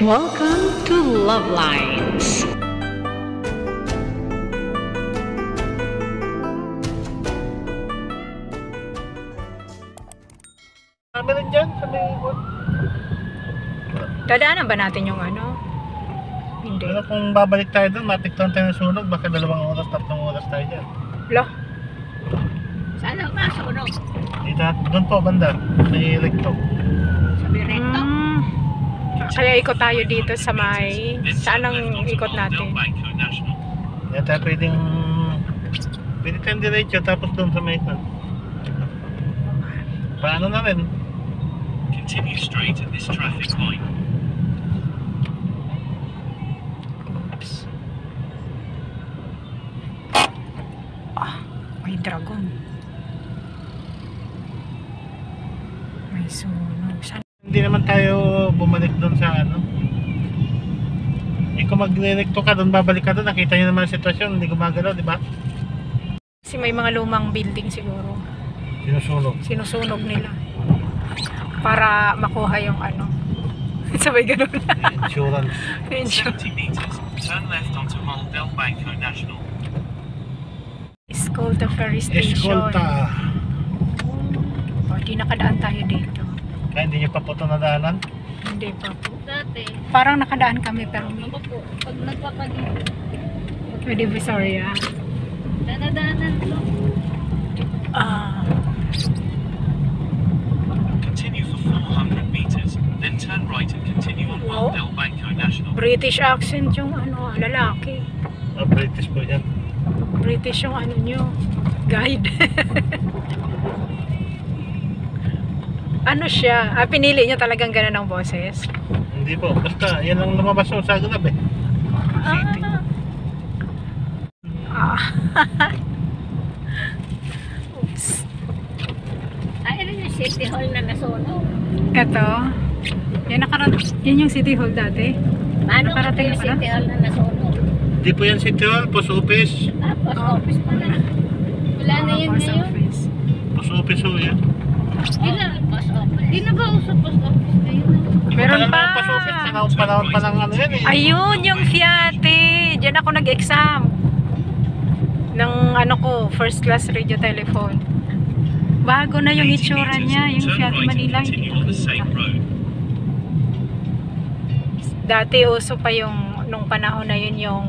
Welcome to Love Lines. Kami rin dyan sa may ikot. Dadaanan ba natin yung ano? Hindi. Pero kung babalik tayo doon, matikton tayo ng sunog, baka 2 oras, 3 oras tayo dyan. Lo. Saan ang masunog? Dito, doon po, banda. May recto. Sabi recto? Kaya ikot tayo dito sa may... Saan ang ikot natin? Yan tayo pwede tayong diretso, tapos doon sa may ikot. Paano na rin? Continue straight at this traffic light. Oops. May dragon. May sunog. Saan? Hindi naman tayo bumalik doon sa ano. Kung magre-recto ka doon, babalik ka doon, nakita nyo naman ang sitwasyon, hindi gumagalaw, di ba? Kasi may mga lumang building siguro. Sinusunog nila. Para makuha yung ano. Sabay ganun. Insurance. 70 meters, turn left onto Moldel Banco National. Escolta Ferry Station. Escolta. O, di nakadaan tayo dito. Kaya hindi nyo pa po ito nadaanan? Hindi pa po. Dati. Parang nakadaan kami pero may... Ako po, pag nagpapalit. Pwede Visoria. Danadanan lang. Continue for 400 meters, then turn right and continue on Wow. Moldel Banco National. British accent yung ano, lalaki. British po yan. British yung ano nyo, guide. Ano siya? Pinili niya talagang ganun ang boses? Hindi po, basta yan ang lumabas sa Zagreb eh. City. Oops. Ay, ano yung City Hall na nasunog? Eto. Yan yung City Hall dati. Paano Nakarating yung na pala? City Hall na nasunog? Hindi po yan City Hall, post office. Post office pa na. Wala na yun Post ngayon. office. Post office po yan. Di na, post office. Di na ba uso post office ngayon? Meron Matagal na pa. ang post office, panahon pa ng ano yan eh. Ayun, yung Fiat. Diyan ako nag-exam. Ng ano ko, first class radio telephone. Bago na yung 80 itsura meters, niya, yung turn Fiat right and Manila. continue on the same road. Dati uso pa yung, nung panahon na yun, yung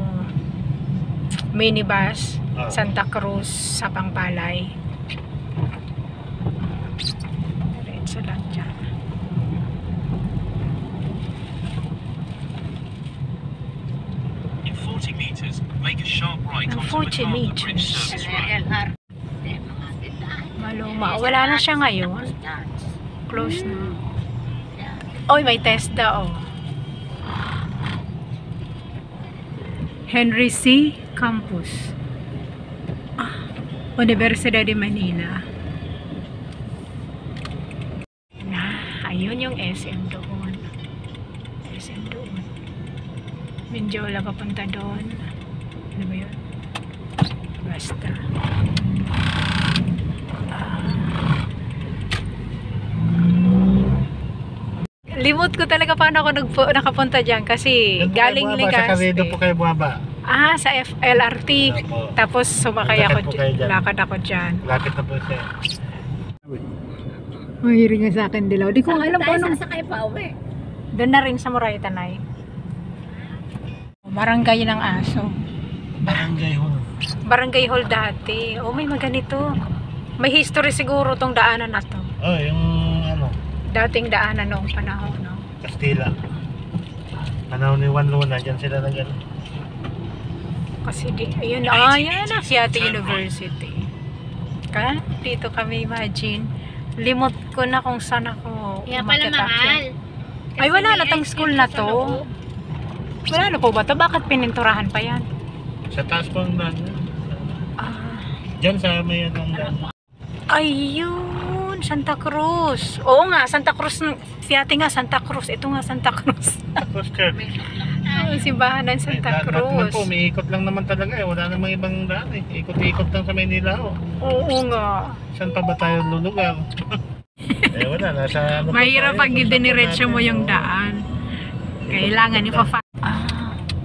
minibus, Santa Cruz, sa Pangpalay. Diretso lang dyan. In 40 meters, make a sharp right Ng onto 40 Macarthur Bridge meters. Service Road. LR. Mga tindahan. Maluma. Wala na siya ngayon. Close na. Oy, may TESDA, oh. Henry C. Campus. Universidad de Manila. Ayun yung SM doon. SM doon. Mindiola papunta doon. Ano ba yun? Basta. Limot ko talaga paano ako nakapunta dyan kasi galing Sa Caredo Legazpi. po kayo bumaba. Sa LRT. Opo. Tapos sumakay ako Lakad po kayo dyan. lakad ako dyan. Lapit na po siya. Mahiring nga sa akin dilaw. Di ko alam Tayo paano. sasakay pa uwi. Doon na rin sa Moraita Tanay. Barangay ng Aso. Barangay Hall. Barangay Hall dati. May maganito. May history siguro tong daanan na to. Yung ano, Dating daanan noong panahon, no? Kastila. Panahon ni Juan Luna, dyan sila nag ano. Kasi ayun, yan ang Fiat University. Kaya dito kami, imagine. Limot ko na kung saan ako Kaya pala mahal. Ay, wala na tong school na to. Wala na po ba to? Bakit pininturahan pa yan? Sa taas po ang daan. Ah, Dyan sa may anong daan. ayun, Santa Cruz. Oo nga, Santa Cruz. Fiat nga, Santa Cruz. Ito nga, Santa Cruz. Tapos Church. Simbahan ng Santa Cruz. Po, may ikot lang naman talaga eh. Wala namang ibang daan eh. Ikot-ikot lang sa Maynila oh. Oo nga. Saan pa ba tayo lulugar? Wala, nasa ano pa Mahirap tayo, pag kung saan diniretso pa mo natin, yung oh. daan. Kailangan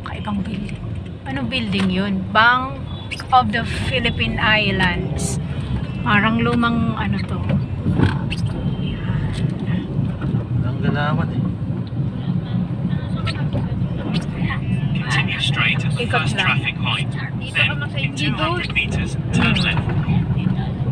kaibang building. Anong building yun? Bank of the Philippine Islands. Parang lumang ano to. Yan. Ang galawan eh. Continue straight at the Ikot first lang. traffic point. Then, in 200 meters, turn left.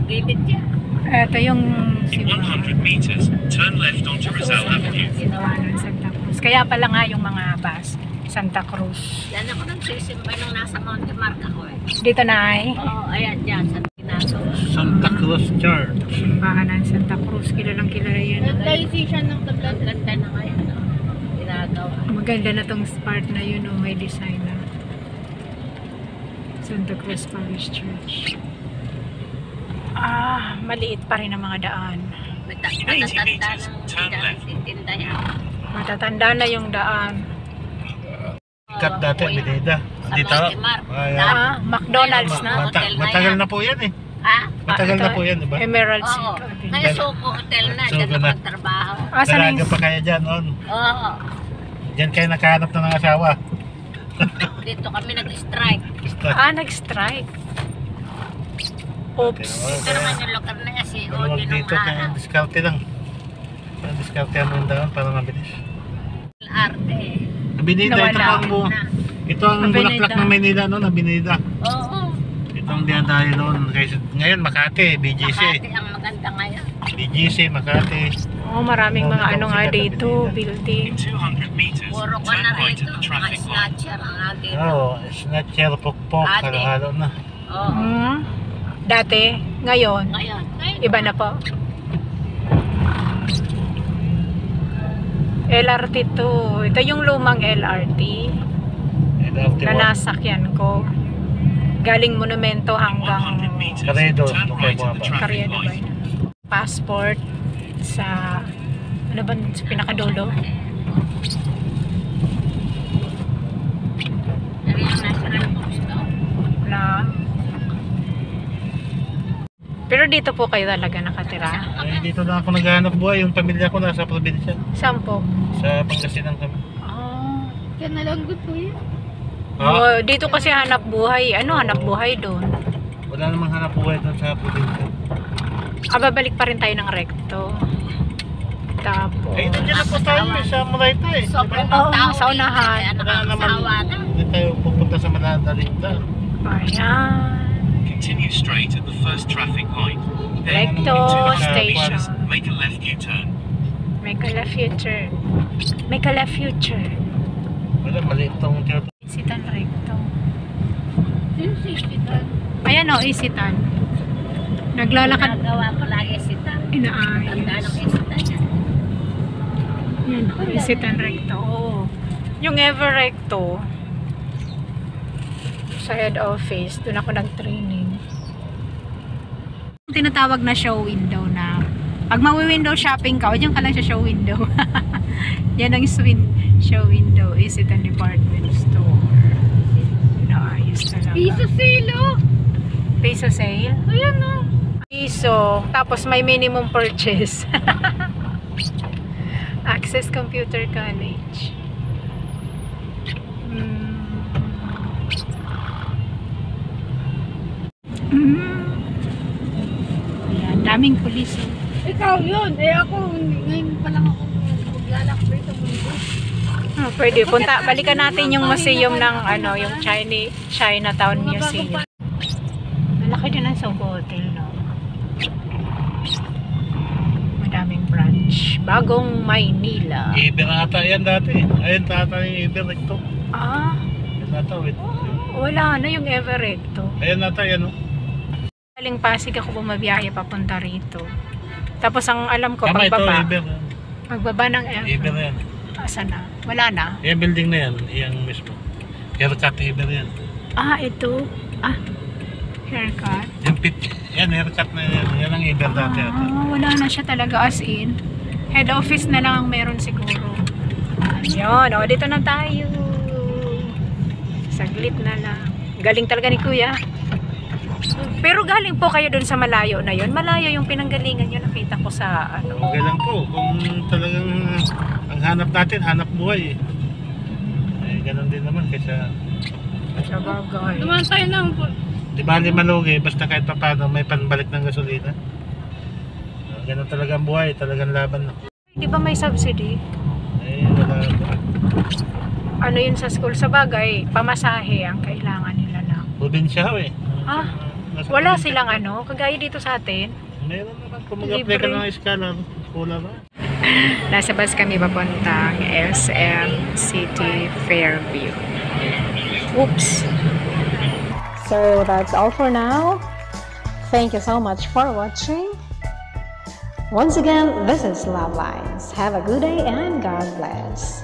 Bibit yan. Ito yung In 100 meters, turn left onto Rizal Avenue. Sinawa ng Santa Cruz. Kaya pala nga yung mga bus, Santa Cruz. Yan ako nagsisimba nung nasa Monte Marca ko eh. Dito na ay Oo, ayan dyan sa ginagawa. Santa Cruz Church. simbahan ng Santa Cruz. Kilalang kilala yan. Nag-diocese ng Tablas. Ganda na ngayon. No? Ginagawa. Maganda na tong part na yun. Oh, may design na. Santa Cruz Parish Church. Maliit pa rin ang mga daan. Matatanda ng titinda yan. Matatanda na yung daan. Kat dati, Binida. Sa Dito. Monte Marco. Ayan. McDonald's na. Hotel na Matagal yan. na po yan eh. Ha? Matagal ito, na po yan, diba? Emerald Oo. City. Ngayon Suko Hotel na. Suko Diyan na na. magtrabaho. Saan na Dalaga yung... pa kaya dyan noon. Oo. Diyan kayo nakahanap na ng asawa. Dito kami nag-strike. Basta. Nag-strike. Oops. Ito naman yung lugar na yan. Si Maluwag Odi nung dito kaya diskarte lang. Kaya diskarte ang daan para mabilis. Arte. Binida, ito Nawala. ang ito ang bulaklak ng Manila noon, Binida. Oo. Ito ang dinadayo noon. Ngayon Makati, BGC. Makati ang maganda ngayon. BGC, Makati. Maraming mga ano nga dito, In building. 200 meters, Puro ko turn na right rito. at the Mga traffic light. snatcher ang natin. Oo, snatcher, pokpok, Ate. halo-halo na. Oo. Dati, ngayon, Ngayon. iba na po. LRT to. Ito yung lumang LRT na nasakyan ko. Galing Monumento In 100 hanggang meters, Karedo, turn okay, right at the bumaba. traffic Carriedo ba light. yun? Passport sa ano ba sa pinakadulo? Dari yung national books to. Wala. Pero dito po kayo talaga nakatira. Ay, dito na ako naghahanap buhay. Yung pamilya ko nasa probinsya. Saan po? Sa Pangasinan kami. Kaya nalanggot po yun. Oh, dito kasi hanap buhay. Ano hanap buhay doon? Wala namang hanap buhay doon sa probinsya. Babalik pa rin tayo ng recto. Tapos Ay, nandiyan na po tayo eh, sa Moraita eh. Sobrang Oo, tao sa unahan. Kaya Wala naman, nakakasawa na. hindi tayo pupunta sa Manadalinda. ayan. Continue straight at the first traffic point. Then, Recto in 200 station. meters, make a left U-turn. Make a left future. Make a left future. Wala, maliit tong tiyot. Isitan recto. Yung sisitan. Ayan o, isitan. Naglalakad. Nagawa ko lagi sitan. Tanda Inaayos. ng isitan yan. Yan, isitan recto. Oo. Yung ever recto, sa head office, doon ako nag-training. Tinatawag na show window na pag mawi-window shopping ka, o diyan ka lang sa show window. Yan ang show window. Isitan department store. Inaayos talaga. Piso silo. Piso sale? Ayan o. Piso. Tapos may minimum purchase. Access Computer College. Ayan, daming pulis. Ikaw yun. Ako, ngayon pa lang ako maglalakbay sa mundo. Pwede punta. Balikan natin yung museum ng ano, yung Chinatown Museum. Malaki din ang Sogo Hotel, no? Madaming branch. Bagong Maynila. Iber ata yan dati. Ayun tata yung Iber ito. Yan ata, wait. Wala na yung Everecto. Ayun ata, yan o. Galing Pasig ako bumabiyahe papunta rito. Tapos ang alam ko, Tama ito, pagbaba. Iber. Pagbaba ng Iber yan. Asan na? Wala na. Yung building na yan, yung mismo. Haircut Iber yan. Ito. Haircut. Yung pit, yan, haircut na yan. Yan ang Iber dati ata. Wala na siya talaga as in. Head office na lang ang meron siguro. Ayun, dito na tayo. Saglit na lang. Galing talaga ni Kuya. Pero galing po kayo dun sa malayo na yun. Malayo yung pinanggalingan nyo. Nakita ko sa ano. Okay lang po. Kung talagang ang hanap natin, hanap buhay eh. ganun din naman kaysa Sa bagay. Dumaan tayo ng... di bali malugi basta kahit pa paano may panbalik ng gasolina. Ganun talaga ang buhay, talagang laban. Di ba may subsidy? Eh, wala po. Ano yun sa school? Sa bagay, pamasahe ang kailangan nila na. Probinsya ho eh. Ah, Nasa wala probinsya. silang ano, kagaya dito sa atin. Meron naman, kung mag-apply ka Libre. ng scholar, scholar ba? Nasa bus kami papuntang SM City Fairview. Oops! So that's all for now. Thank you so much for watching. Once again, this is Love Lines. Have a good day and God bless.